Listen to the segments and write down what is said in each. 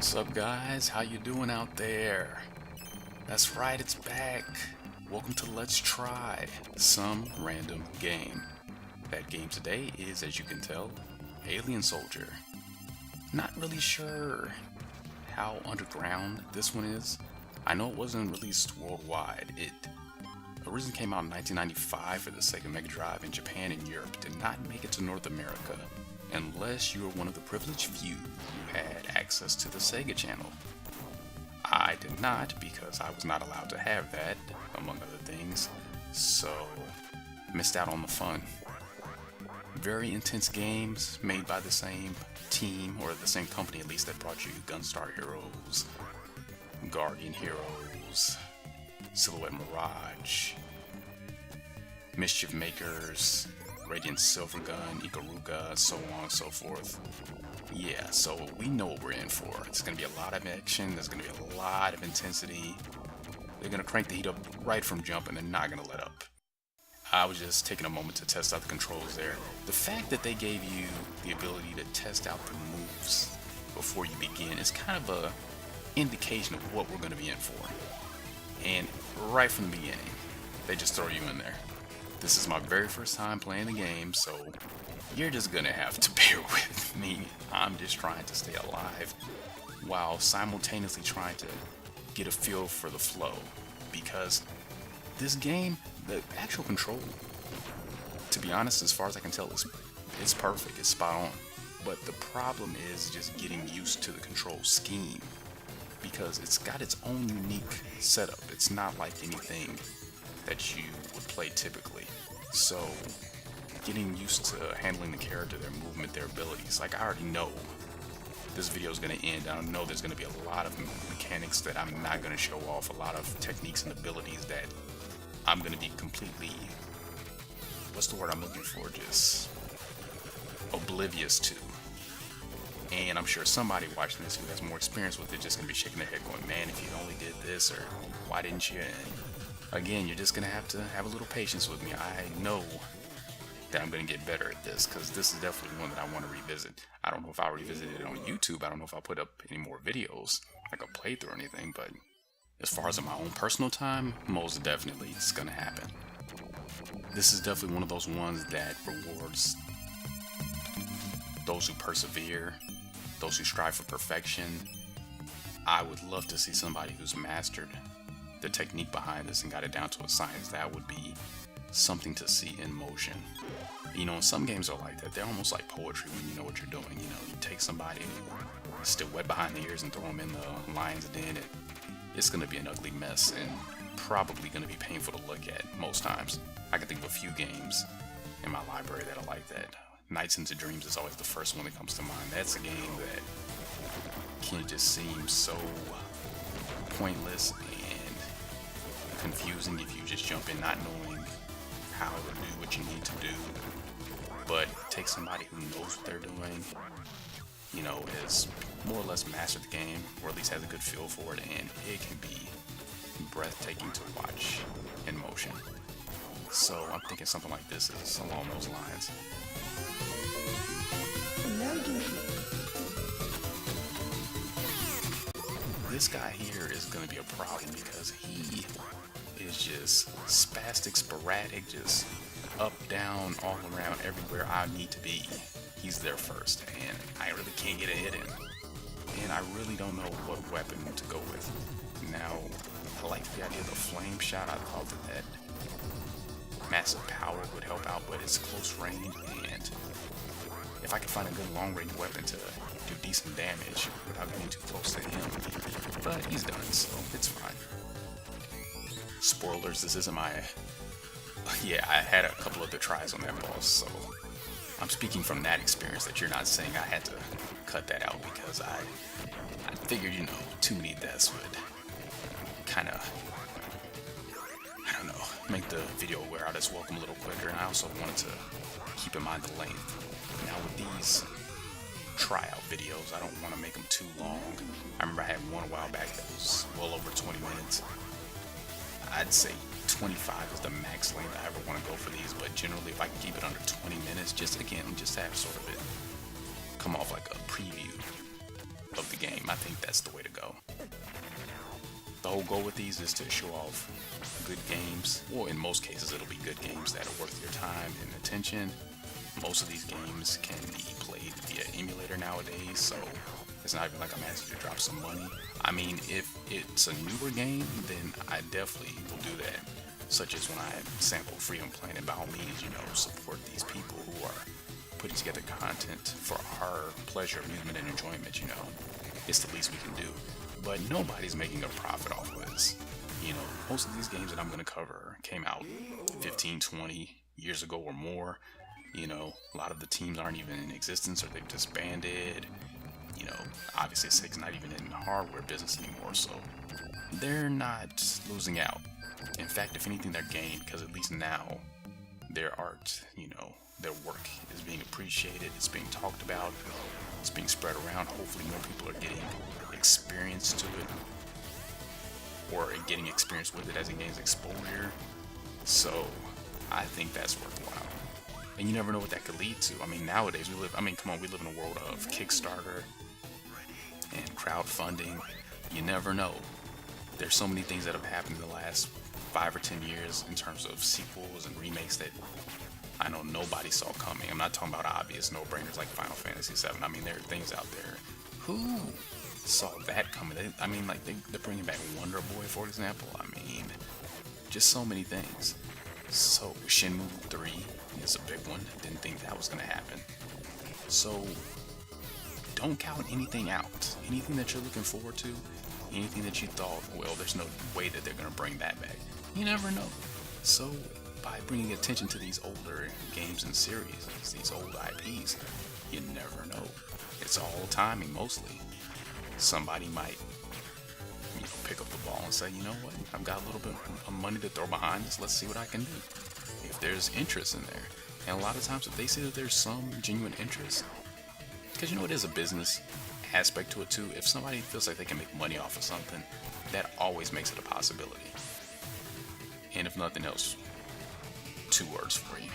What's up, guys? How you doing out there? That's right, it's back. Welcome to Let's Try Some Random Game. That game today is, as you can tell, Alien Soldier. Not really sure how underground this one is. I know it wasn't released worldwide. It originally came out in 1995 for the Sega Mega Drive in Japan and Europe. Did not make it to North America, unless you were one of the privileged few who had access to the Sega channel. I did not, because I was not allowed to have that, among other things, so missed out on the fun. Very intense games made by the same team, or the same company at least, that brought you Gunstar Heroes, Guardian Heroes, Silhouette Mirage, Mischief Makers, Radiant Silvergun, Ikaruga, so on and so forth. Yeah, so we know what we're in for. It's going to be a lot of action, there's going to be a lot of intensity. They're going to crank the heat up right from jump, and they're not going to let up. I was just taking a moment to test out the controls there. The fact that they gave you the ability to test out the moves before you begin is kind of a indication of what we're going to be in for. And right from the beginning, they just throw you in there. This is my very first time playing the game, so you're just gonna have to bear with me. I'm just trying to stay alive while simultaneously trying to get a feel for the flow, because this game, the actual control, to be honest, as far as I can tell, it's perfect, it's spot on. But the problem is just getting used to the control scheme, because it's got its own unique setup. It's not like anything that you would play typically. So getting used to handling the character, their movement, their abilities, like I already know this video is going to end. I know there's going to be a lot of mechanics that I'm not going to show off, a lot of techniques and abilities that I'm going to be completely, what's the word I'm looking for, just oblivious to. And I'm sure somebody watching this who has more experience with it just going to be shaking their head going, man, if you only did this, or why didn't you? And again, you're just going to have a little patience with me. I know that I'm going to get better at this, because this is definitely one that I want to revisit. I don't know if I'll revisit it on YouTube. I don't know if I'll put up any more videos, like a playthrough or anything, but as far as in my own personal time, most definitely it's going to happen. This is definitely one of those ones that rewards those who persevere, those who strive for perfection. I would love to see somebody who's mastered the technique behind this and got it down to a science. That would be something to see in motion. You know, some games are like that. They're almost like poetry when you know what you're doing. You know, you take somebody still wet behind the ears and throw them in the lion's den. It's going to be an ugly mess and probably going to be painful to look at most times. I can think of a few games in my library that are like that. Nights into Dreams is always the first one that comes to mind. That's a game that can just seem so pointless and confusing if you just jump in not knowing how to do what you need to do. But take somebody who knows what they're doing, you know, has more or less mastered the game, or at least has a good feel for it, and it can be breathtaking to watch in motion. So I'm thinking something like this is along those lines. This guy here is going to be a problem, because he is just spastic, sporadic, just up, down, all around, everywhere I need to be. He's there first, and I really can't get a hit in. And I really don't know what weapon to go with. Now, I like the idea of the flame shot. I thought that massive power would help out, but it's close range, and if I can find a good long-range weapon to do decent damage without getting too close to him, but he's done, so it's fine. Spoilers, this isn't my... Yeah, I had a couple other tries on that boss, so I'm speaking from that experience, that you're not saying I had to cut that out, because I figured, you know, too many deaths would kind of, I don't know, make the video wear out its welcome a little quicker, and I also wanted to keep in mind the length. Now with these tryout videos, I don't want to make them too long. I remember I had one a while back that was well over 20 minutes. I'd say 25 is the max length I ever want to go for these, but generally if I can keep it under 20 minutes, just have sort of it come off like a preview of the game. I think that's the way to go. The whole goal with these is to show off good games. Well, in most cases, it'll be good games that are worth your time and attention. Most of these games can be played via emulator nowadays, so it's not even like I'm asking you to drop some money. I mean, if it's a newer game, then I definitely will do that. Such as when I sample Freedom Planet, by all means, support these people who are putting together content for our pleasure, amusement, and enjoyment, It's the least we can do. But nobody's making a profit off of this. Most of these games that I'm going to cover came out 15, 20 years ago or more. A lot of the teams aren't even in existence or they've disbanded. Obviously Sega's not even in the hardware business anymore, so they're not losing out. In fact, if anything, they're gaining, because at least now their art, their work is being appreciated, it's being talked about, it's being spread around. Hopefully more people are getting experience to it, or getting experience with it as it gains exposure. So I think that's worthwhile. And you never know what that could lead to. I mean, nowadays we live in a world of Kickstarter and crowdfunding. You never know. There's so many things that have happened in the last 5 or 10 years in terms of sequels and remakes that I know nobody saw coming. I'm not talking about obvious no-brainers like Final Fantasy VII. I mean, there are things out there. Who saw that coming? They're bringing back Wonder Boy, for example. I mean, just so many things. So Shenmue 3 is a big one. Didn't think that was going to happen. So don't count anything out. Anything that you're looking forward to, anything that you thought, well, there's no way that they're going to bring that back. You never know. So by bringing attention to these older games and series, these old IPs, you never know. It's all timing mostly. Somebody might pick up the ball and say, you know what, I've got a little bit of money to throw behind this, let's see what I can do. If there's interest in there. And a lot of times if they see that there's some genuine interest, because it is a business aspect to it too. If somebody feels like they can make money off of something, that always makes it a possibility. And if nothing else, 2 words for you: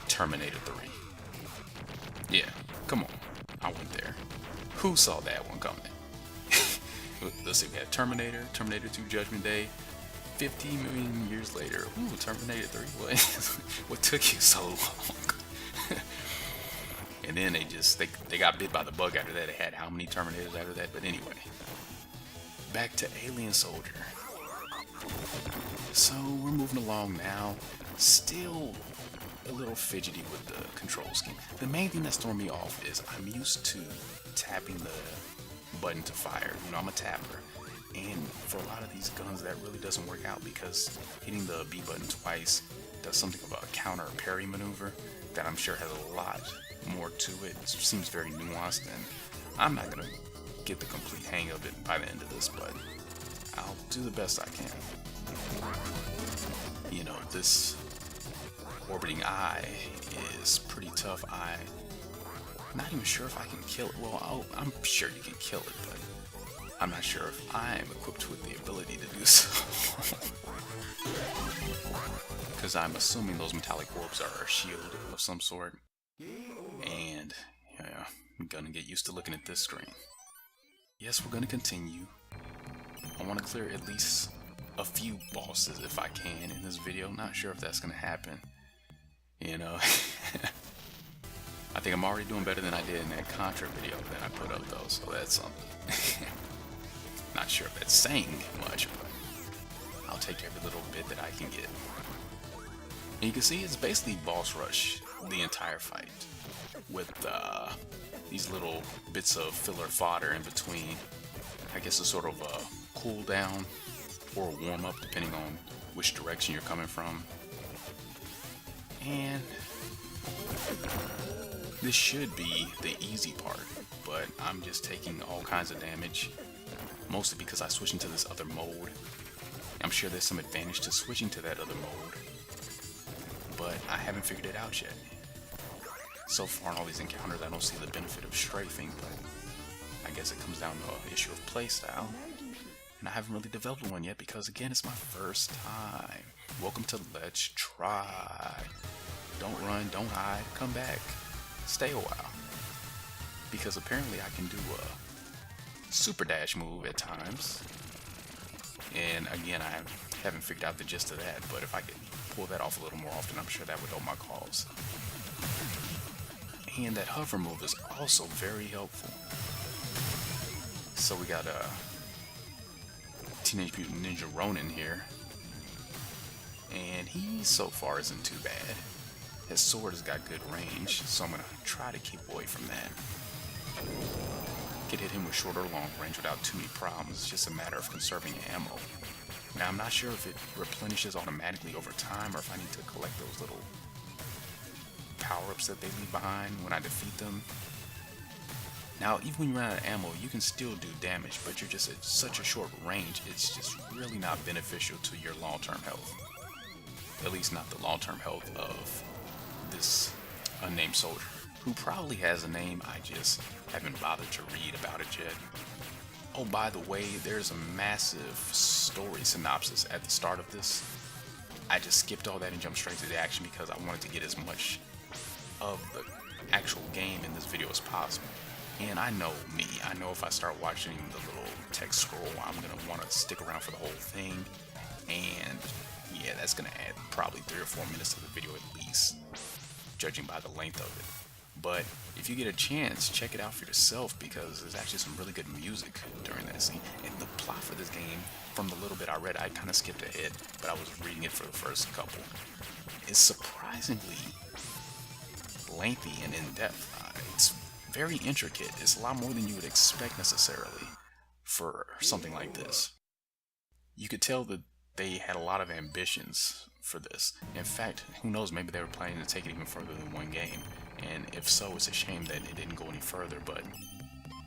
Terminator 3. Yeah, come on, I went there. Who saw that one coming? Let's see, we had Terminator 2 Judgment Day, 50 million years later. Ooh, Terminator 3, what took you so long? And then they got bit by the bug after that. They had how many Terminators after that? But anyway, back to Alien Soldier. So we're moving along now. Still a little fidgety with the control scheme. The main thing that's throwing me off is I'm used to tapping the button to fire. I'm a tapper. And for a lot of these guns, that really doesn't work out, because hitting the B button twice does something of a counter parry maneuver that I'm sure has a lot more to it. It seems very nuanced, and I'm not gonna get the complete hang of it by the end of this, but I'll do the best I can. This orbiting eye is pretty tough. I'm not even sure if I can kill it. Well, I'm sure you can kill it, but I'm not sure if I'm equipped with the ability to do so. Because I'm assuming those metallic orbs are a shield of some sort. And yeah, I'm gonna get used to looking at this screen. Yes, we're gonna continue. I want to clear at least a few bosses if I can in this video. Not sure if that's gonna happen. I think I'm already doing better than I did in that Contra video that I put up though, so that's something. Not sure if that's saying much, but I'll take every little bit that I can get. And you can see it's basically boss rush the entire fight, with these little bits of filler fodder in between. I guess a sort of a cool down or a warm up depending on which direction you're coming from. And this should be the easy part, but I'm just taking all kinds of damage, mostly because I switched into this other mode. I'm sure there's some advantage to switching to that other mode, but I haven't figured it out yet. So far in all these encounters, I don't see the benefit of strafing, but I guess it comes down to an issue of playstyle. And I haven't really developed one yet because, again, it's my first time. Welcome to Let's Try. Don't run, don't hide, come back. Stay a while. Because apparently I can do super dash move at times. And again, I haven't figured out the gist of that, but if I could pull that off a little more often, I'm sure that would help my cause. And that hover move is also very helpful. So we got Teenage Mutant Ninja Ronin here. And he so far isn't too bad. His sword has got good range, so I'm going to try to keep away from that. Could hit him with short or long range without too many problems. It's just a matter of conserving ammo. Now I'm not sure if it replenishes automatically over time or if I need to collect those little power-ups that they leave behind when I defeat them. Now even when you run out of ammo, you can still do damage, but you're just at such a short range, it's just really not beneficial to your long-term health. At least not the long-term health of this unnamed soldier, who probably has a name, I just haven't bothered to read about it yet. Oh, by the way, there's a massive story synopsis at the start of this. I just skipped all that and jumped straight to the action because I wanted to get as much of the actual game in this video as possible. And I know me, I know if I start watching the little text scroll, I'm going to want to stick around for the whole thing. And yeah, that's going to add probably 3 or 4 minutes to the video at least, judging by the length of it. But if you get a chance, check it out for yourself because there's actually some really good music during that scene. And the plot for this game, from the little bit I read, I kind of skipped ahead, but I was reading it for the first couple. It's surprisingly lengthy and in-depth. It's very intricate. It's a lot more than you would expect necessarily for something like this. You could tell that they had a lot of ambitions for this. In fact, who knows, maybe they were planning to take it even further than one game. And if so, it's a shame that it didn't go any further, but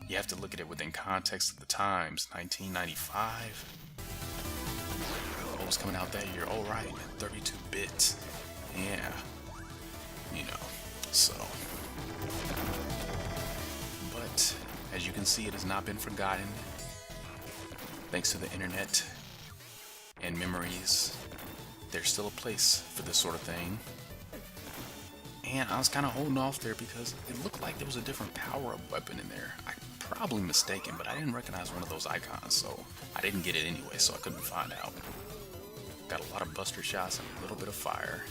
you have to look at it within context of the times. 1995. What was coming out that year? Oh, right, 32-bit. Yeah, you know, so. But as you can see, it has not been forgotten. Thanks to the internet and memories, there's still a place for this sort of thing. And I was kind of holding off there because it looked like there was a different power-up weapon in there. I'm probably mistaken, but I didn't recognize one of those icons, so I didn't get it anyway, so I couldn't find out. Got a lot of buster shots and a little bit of fire.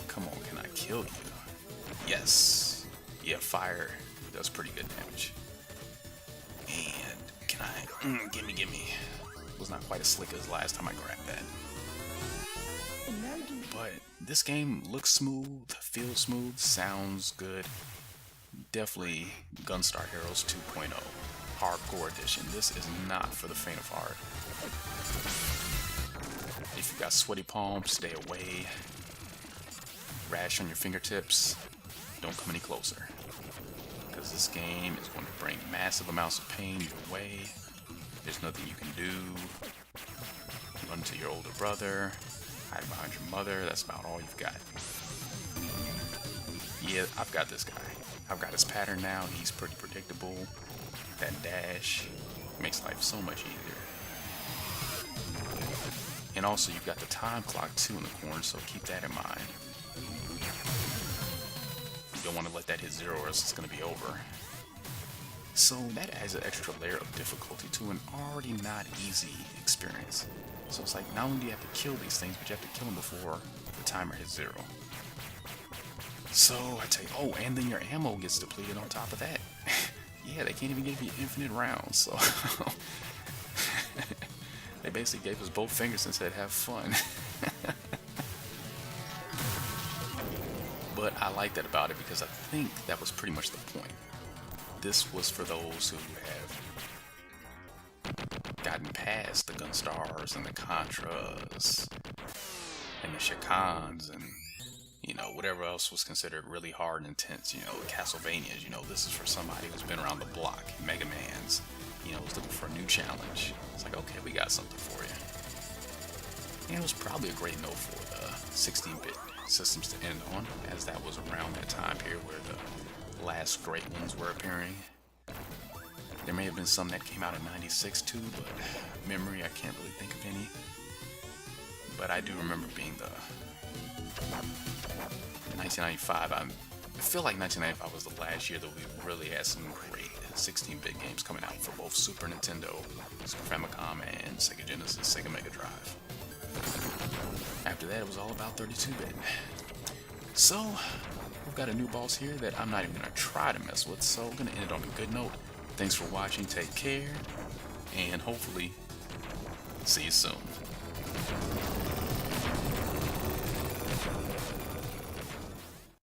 Come on, can I kill you? Yes. Yeah, fire does pretty good damage. And can I... gimme. Was not quite as slick as last time I grabbed that. But this game looks smooth, feels smooth, sounds good. Definitely Gunstar Heroes 2.0 Hardcore Edition. This is not for the faint of heart. If you got sweaty palms, stay away. Rash on your fingertips, don't come any closer. Because this game is going to bring massive amounts of pain your way. There's nothing you can do. Run to your older brother. Hide behind your mother. That's about all you've got. Yeah, I've got this guy. I've got his pattern now. He's pretty predictable. That dash makes life so much easier. And also, you've got the time clock too in the corner, so keep that in mind. You don't want to let that hit 0 or else it's going to be over. So that adds an extra layer of difficulty to an already not easy experience. So it's like, not only do you have to kill these things, but you have to kill them before the timer hits 0. So I tell you, oh, and then your ammo gets depleted on top of that. Yeah, they can't even give you infinite rounds, so they basically gave us both fingers and said, have fun. But I like that about it because I think that was pretty much the point. This was for those who have gotten past the Gunstars and the Contras and the Shakans and, you know, whatever else was considered really hard and intense, you know, the Castlevanias. You know, this is for somebody who's been around the block, Mega Man's, you know, was looking for a new challenge. It's like, okay, we got something for you. And it was probably a great note for the 16-bit systems to end on, as that was around that time period where the last great ones were appearing. There may have been some that came out in '96 too, but memory, I can't really think of any. But I do remember being in 1995, I I feel like 1995 was the last year that we really had some great 16-bit games coming out for both Super Nintendo, Super Famicom, and Sega Genesis, Sega Mega Drive. After that, it was all about 32-bit. So, we've got a new boss here that I'm not even going to try to mess with, so I'm going to end it on a good note. Thanks for watching, take care, and hopefully, see you soon.